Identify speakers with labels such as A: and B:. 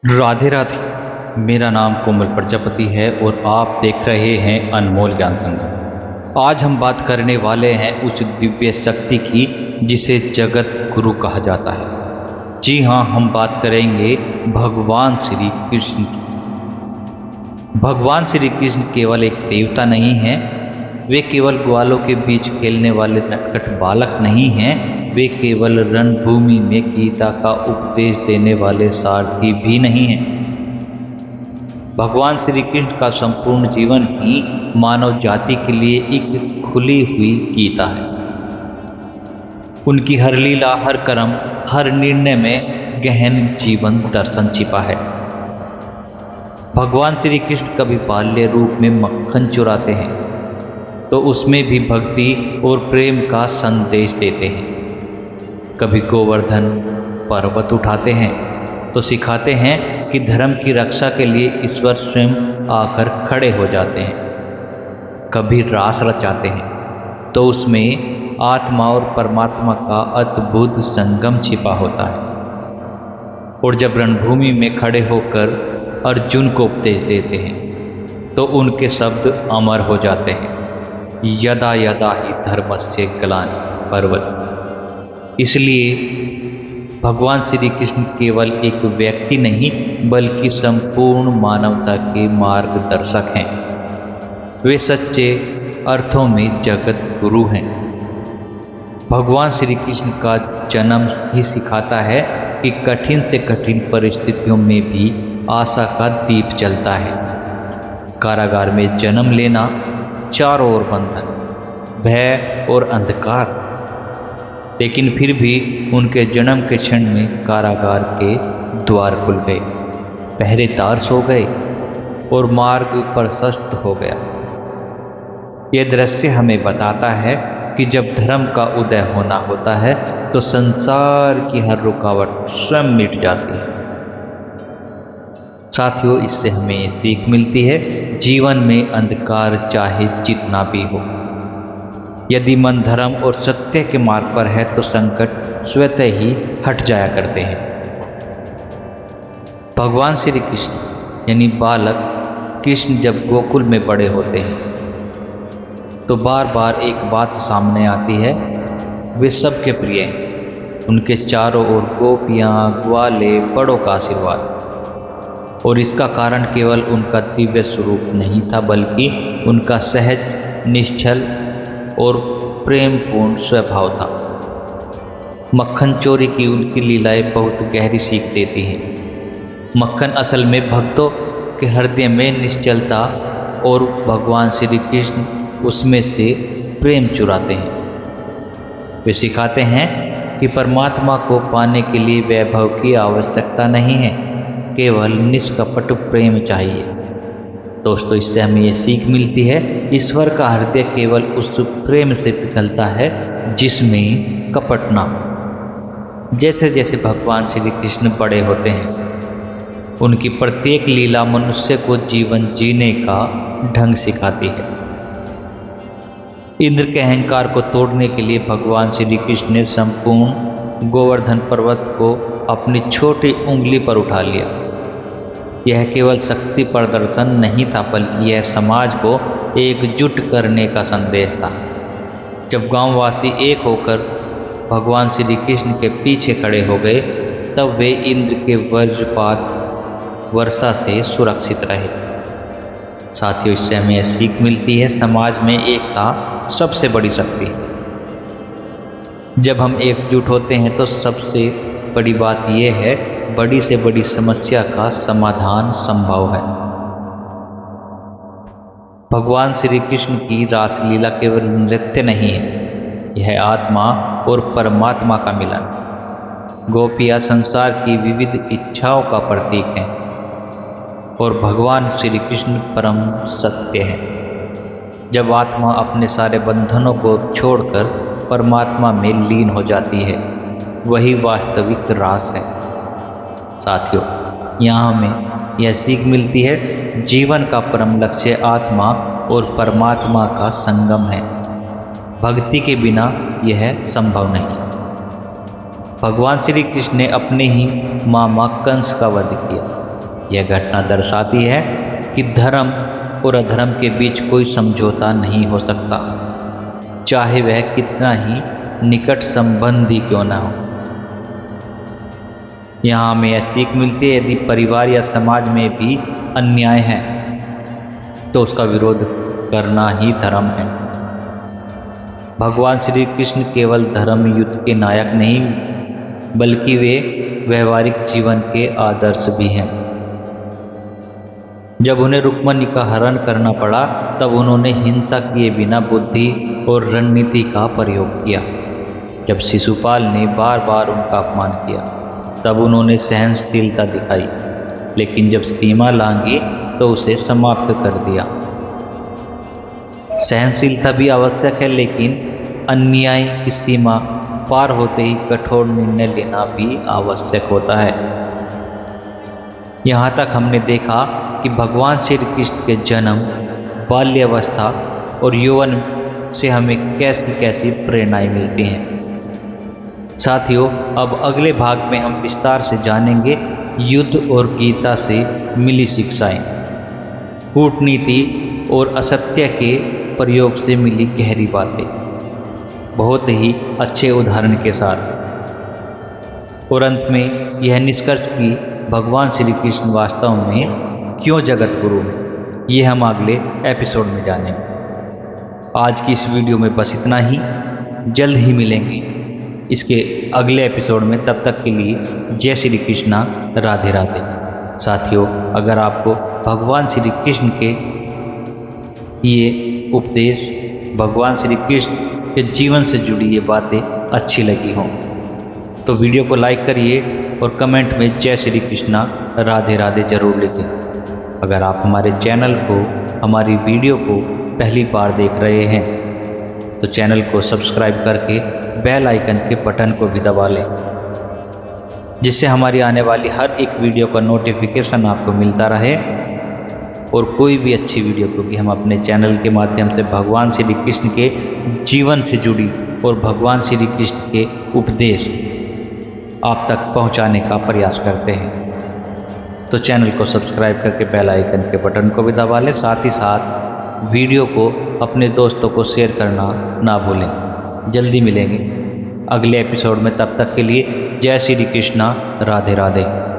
A: राधे राधे। मेरा नाम कोमल प्रजापति है और आप देख रहे हैं अनमोल ज्ञान संगम। आज हम बात करने वाले हैं उस दिव्य शक्ति की जिसे जगत गुरु कहा जाता है। जी हाँ, हम बात करेंगे भगवान श्री कृष्ण की। भगवान श्री कृष्ण केवल एक देवता नहीं हैं, वे केवल ग्वालों के बीच खेलने वाले नटखट बालक नहीं हैं, वे केवल रणभूमि में गीता का उपदेश देने वाले सारथी भी नहीं हैं। भगवान श्री कृष्ण का संपूर्ण जीवन ही मानव जाति के लिए एक खुली हुई गीता है। उनकी हर लीला, हर कर्म, हर निर्णय में गहन जीवन दर्शन छिपा है। भगवान श्री कृष्ण कभी बाल्य रूप में मक्खन चुराते हैं तो उसमें भी भक्ति और प्रेम का संदेश देते हैं। कभी गोवर्धन पर्वत उठाते हैं तो सिखाते हैं कि धर्म की रक्षा के लिए ईश्वर स्वयं आकर खड़े हो जाते हैं। कभी रास रचाते हैं तो उसमें आत्मा और परमात्मा का अद्भुत संगम छिपा होता है। और जब रणभूमि में खड़े होकर अर्जुन को उपदेश देते हैं तो उनके शब्द अमर हो जाते हैं। यदा यदा ही धर्मस्य ग्लानि भवति। इसलिए भगवान श्री कृष्ण केवल एक व्यक्ति नहीं बल्कि संपूर्ण मानवता के मार्गदर्शक हैं। वे सच्चे अर्थों में जगत गुरु हैं। भगवान श्री कृष्ण का जन्म ही सिखाता है कि कठिन से कठिन परिस्थितियों में भी आशा का दीप जलता है। कारागार में जन्म लेना, चारों ओर बंधन, भय और अंधकार, लेकिन फिर भी उनके जन्म के क्षण में कारागार के द्वार खुल गए, पहरेदार सो गए और मार्ग प्रशस्त हो गया। यह दृश्य हमें बताता है कि जब धर्म का उदय होना होता है तो संसार की हर रुकावट स्वयं मिट जाती है। साथियों, इससे हमें ये सीख मिलती है, जीवन में अंधकार चाहे जितना भी हो, यदि मन धर्म और सत्य के मार्ग पर है तो संकट स्वतः ही हट जाया करते हैं। भगवान श्री कृष्ण यानी बालक कृष्ण जब गोकुल में बड़े होते हैं तो बार बार एक बात सामने आती है, वे सबके प्रिय हैं। उनके चारों ओर गोपियाँ, ग्वाले, बड़ों का आशीर्वाद। और इसका कारण केवल उनका दिव्य स्वरूप नहीं था बल्कि उनका सहज, निश्चल और प्रेमपूर्ण स्वभाव था। मक्खन चोरी की उनकी लीलाएं बहुत गहरी सीख देती हैं। मक्खन असल में भक्तों के हृदय में निश्चलता और भगवान श्री कृष्ण उसमें से प्रेम चुराते हैं। वे सिखाते हैं कि परमात्मा को पाने के लिए वैभव की आवश्यकता नहीं है, केवल निष्कपट प्रेम चाहिए। दोस्तों, इससे हमें ये सीख मिलती है, ईश्वर का हृदय केवल उस प्रेम से पिघलता है जिसमें कपट ना हो। जैसे जैसे भगवान श्री कृष्ण बड़े होते हैं, उनकी प्रत्येक लीला मनुष्य को जीवन जीने का ढंग सिखाती है। इंद्र के अहंकार को तोड़ने के लिए भगवान श्री कृष्ण ने संपूर्ण गोवर्धन पर्वत को अपनी छोटी उंगली पर उठा लिया। यह केवल शक्ति प्रदर्शन नहीं था बल्कि यह समाज को एकजुट करने का संदेश था। जब गांववासी एक होकर भगवान श्री कृष्ण के पीछे खड़े हो गए तब वे इंद्र के वज्रपात वर्षा से सुरक्षित रहे। साथियों, इससे हमें यह सीख मिलती है, समाज में एकता सबसे बड़ी शक्ति है। जब हम एकजुट होते हैं तो सबसे बड़ी बात यह है, बड़ी से बड़ी समस्या का समाधान संभव है। भगवान श्री कृष्ण की रासलीला केवल नृत्य नहीं है, यह आत्मा और परमात्मा का मिलन। गोपियाँ संसार की विविध इच्छाओं का प्रतीक हैं और भगवान श्री कृष्ण परम सत्य है। जब आत्मा अपने सारे बंधनों को छोड़कर परमात्मा में लीन हो जाती है, वही वास्तविक रास है। साथियों, यहाँ हमें यह सीख मिलती है, जीवन का परम लक्ष्य आत्मा और परमात्मा का संगम है। भक्ति के बिना यह संभव नहीं। भगवान श्री कृष्ण ने अपने ही मामा कंस का वध किया यह घटना दर्शाती है कि धर्म और अधर्म के बीच कोई समझौता नहीं हो सकता, चाहे वह कितना ही निकट संबंधी क्यों न हो। यहाँ हमें यह सीख मिलती है, यदि परिवार या समाज में भी अन्याय है तो उसका विरोध करना ही धर्म है। भगवान श्री कृष्ण केवल धर्म युद्ध के नायक नहीं, बल्कि वे व्यवहारिक जीवन के आदर्श भी हैं। जब उन्हें रुक्मिणी का हरण करना पड़ा, तब उन्होंने हिंसा किए बिना बुद्धि और रणनीति का प्रयोग किया। जब शिशुपाल ने बार बार उनका अपमान किया, तब उन्होंने सहनशीलता दिखाई, लेकिन जब सीमा लांघी तो उसे समाप्त कर दिया। सहनशीलता भी आवश्यक है, लेकिन अन्याय की सीमा पार होते ही कठोर निर्णय लेना भी आवश्यक होता है। यहाँ तक हमने देखा कि भगवान श्री कृष्ण के जन्म, बाल्यावस्था और यौवन से हमें कैसी कैसी प्रेरणाएं मिलती हैं। साथियों, अब अगले भाग में हम विस्तार से जानेंगे युद्ध और गीता से मिली शिक्षाएं, कूटनीति और असत्य के प्रयोग से मिली गहरी बातें, बहुत ही अच्छे उदाहरण के साथ। और अंत में यह निष्कर्ष कि भगवान श्री कृष्ण वास्तव में क्यों जगत गुरु हैं, ये हम अगले एपिसोड में जानेंगे। आज की इस वीडियो में बस इतना ही, जल्द ही मिलेंगे इसके अगले एपिसोड में। तब तक के लिए जय श्री कृष्णा, राधे राधे। साथियों, अगर आपको भगवान श्री कृष्ण के ये उपदेश, भगवान श्री कृष्ण के जीवन से जुड़ी ये बातें अच्छी लगी हों तो वीडियो को लाइक करिए और कमेंट में जय श्री कृष्णा, राधे राधे ज़रूर लिखें। अगर आप हमारे चैनल को, हमारी वीडियो को पहली बार देख रहे हैं तो चैनल को सब्सक्राइब करके बेल आइकन के बटन को भी दबा लें, जिससे हमारी आने वाली हर एक वीडियो का नोटिफिकेशन आपको मिलता रहे। और कोई भी अच्छी वीडियो, क्योंकि हम अपने चैनल के माध्यम से भगवान श्री कृष्ण के जीवन से जुड़ी और भगवान श्री कृष्ण के उपदेश आप तक पहुंचाने का प्रयास करते हैं। तो चैनल को सब्सक्राइब करके बेल आइकन के बटन को भी दबा लें। साथ ही साथ वीडियो को अपने दोस्तों को शेयर करना ना भूलें। जल्दी मिलेंगे अगले एपिसोड में, तब तक के लिए जय श्री कृष्णा, राधे राधे।